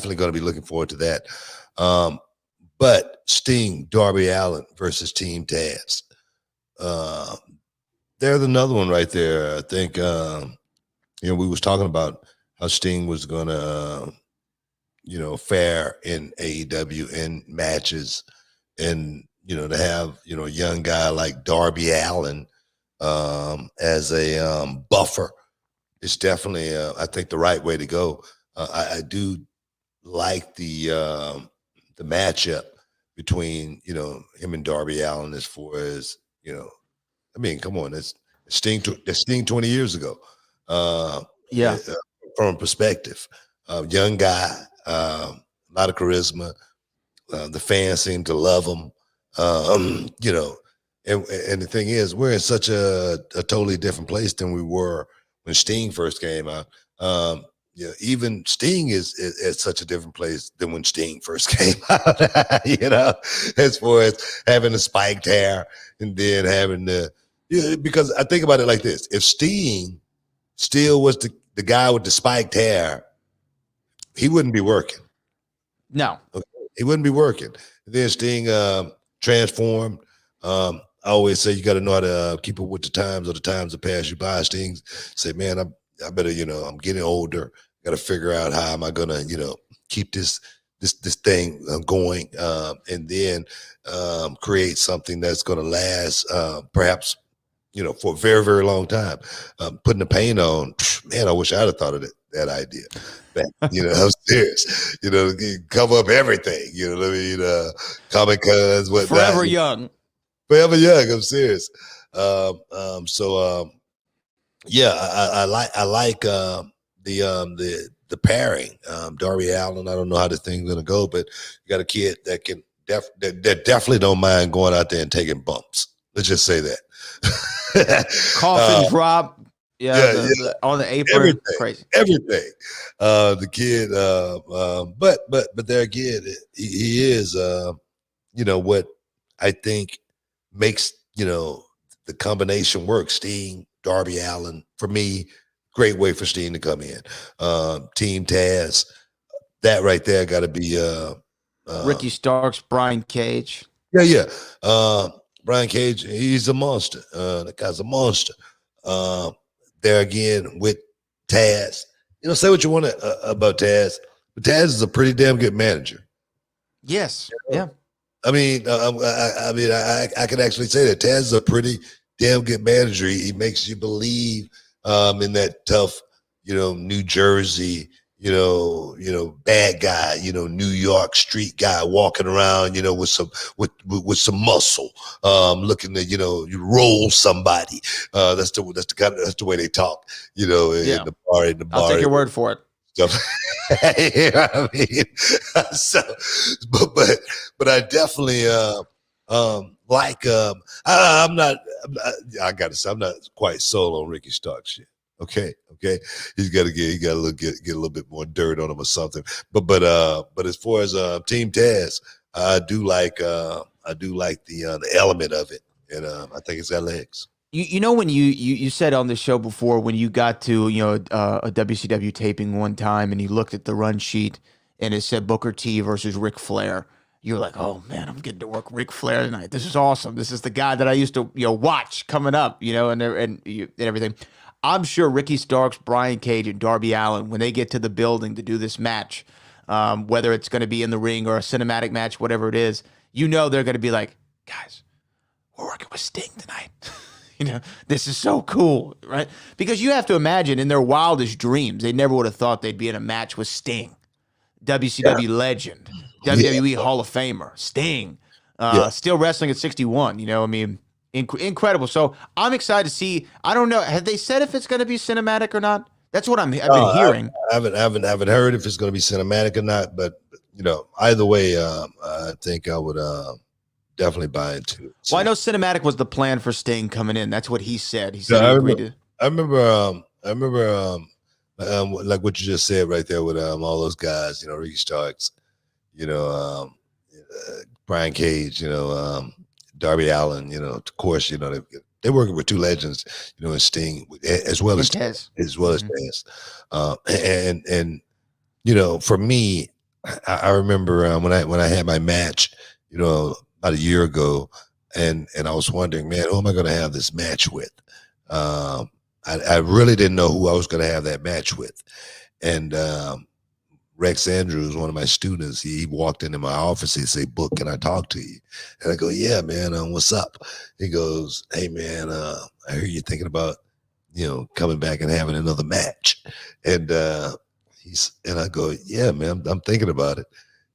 definitely going to be looking forward to that. But Sting, Darby Allin versus Team Taz. There's another one right there. I think we was talking about how Sting was going to fare in AEW in matches, and to have a young guy like Darby Allin as a buffer is definitely I think the right way to go. I do like the matchup between him and Darby Allin, as far as I mean, come on, that's Sting 20 years ago. Yeah. From a perspective, young guy, a lot of charisma. The fans seem to love him. And the thing is, we're in such a totally different place than we were when Sting first came out. Even Sting is at such a different place than when Sting first came out. As far as having the spiked hair and then having because I think about it like this: if Sting still was the guy with the spiked hair, he wouldn't be working. No. Okay? He wouldn't be working. Then Sting transformed. I always say you got to know how to keep up with the times, or the times that pass you by. Sting say, man, I better, I'm getting older. Got to figure out how am I gonna, keep this thing going, and then create something that's gonna last, perhaps, for a very, very long time. Putting the paint on, man, I wish I'd have thought of that idea. But, I'm serious. Cover up everything. You know what I mean? Comic Cons, whatnot. Forever young. Forever young. I'm serious. Yeah, I like the pairing. Darby Allin. I don't know how this thing's gonna go, but you got a kid that can that definitely don't mind going out there and taking bumps. Let's just say that. Coffin drop. Yeah, on the apron. Everything, crazy. Everything. The kid, but there again, he is, what I think makes, the combination work. Sting, Darby Allin, for me, great way for Sting to come in. Team Taz, that right there got to be Ricky Starks, Brian Cage. Yeah. Brian Cage, he's a monster. That guy's a monster. There again with Taz. Say what you want about Taz, but Taz is a pretty damn good manager. Yes. Yeah. I mean, I can actually say that Taz is a pretty damn good manager. He makes you believe in that tough, New Jersey, bad guy, New York street guy walking around, with some muscle, looking to, you roll somebody. That's the way they talk, in the bar. I'll take your word for it. I mean, so, but I definitely like. I'm not. I gotta say, I'm not quite sold on Ricky Starks shit. Okay. He's got to get a little bit more dirt on him or something. But as far as Team Taz, I do like the element of it, and I think it's got legs. When you said on the show before, when you got to a WCW taping one time and you looked at the run sheet and it said Booker T versus Ric Flair, you were like, oh man, I'm getting to work Ric Flair tonight. This is awesome. This is the guy that I used to watch coming up, and everything. I'm sure Ricky Starks, Brian Cage, and Darby Allin, when they get to the building to do this match, whether it's going to be in the ring or a cinematic match, whatever it is, they're going to be like, guys, we're working with Sting tonight. This is so cool, right? Because you have to imagine in their wildest dreams, they never would have thought they'd be in a match with Sting, WCW legend, WWE Hall of Famer, Sting, still wrestling at 61. Incredible. So I'm excited to see. I don't know. Have they said if it's going to be cinematic or not? That's what I've been hearing. I haven't heard if it's going to be cinematic or not. But either way, I think I would definitely buy into it. Well, I know cinematic was the plan for Sting coming in. That's what he said. He said he agreed to. I remember like what you just said right there with all those guys. Ricky Starks, Brian Cage, Darby Allin, of course, they're working with two legends, and Sting as well as Taz. Taz. And for me, I remember when I had my match, about a year ago, and I was wondering, man, who am I going to have this match with? I really didn't know who I was going to have that match with, and Rex Andrews, one of my students, he walked into my office. He said, "Book, can I talk to you?" And I go, "Yeah, man. What's up?" He goes, "Hey, man, I hear you thinking about, coming back and having another match." And and I go, "Yeah, man, I'm thinking about it."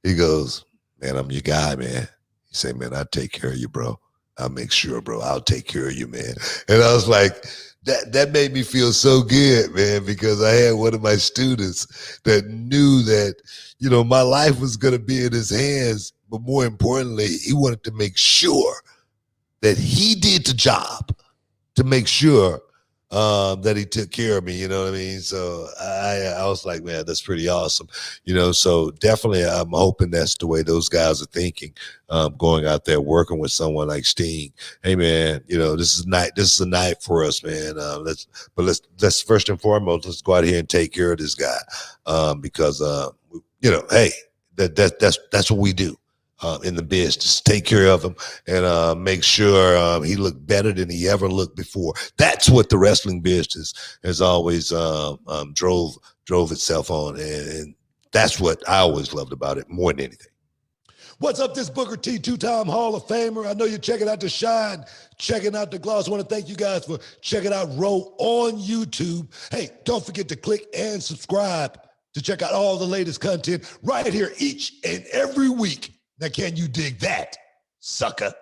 He goes, "Man, I'm your guy, man." He said, "Man, I'll take care of you, bro. I'll make sure, bro. I'll take care of you, man." And I was like, that made me feel so good, man, because I had one of my students that knew that, my life was going to be in his hands. But more importantly, he wanted to make sure that he did the job to make sure that he took care of me. You know what I mean? So I was like, man, that's pretty awesome. So definitely, I'm hoping that's the way those guys are thinking. Going out there working with someone like Sting. Hey, man, this is night. This is a night for us, man. Let's first and foremost, let's go out here and take care of this guy because hey, that's what we do. In the business, take care of him and make sure he looked better than he ever looked before. That's what the wrestling business has always drove itself on, and that's what I always loved about it more than anything. What's up, this Booker T, two-time Hall of Famer. I know you're checking out the Shine, checking out the Gloss. I want to thank you guys for checking out Row on YouTube. Hey, don't forget to click and subscribe to check out all the latest content right here each and every week. Now, can you dig that, sucker?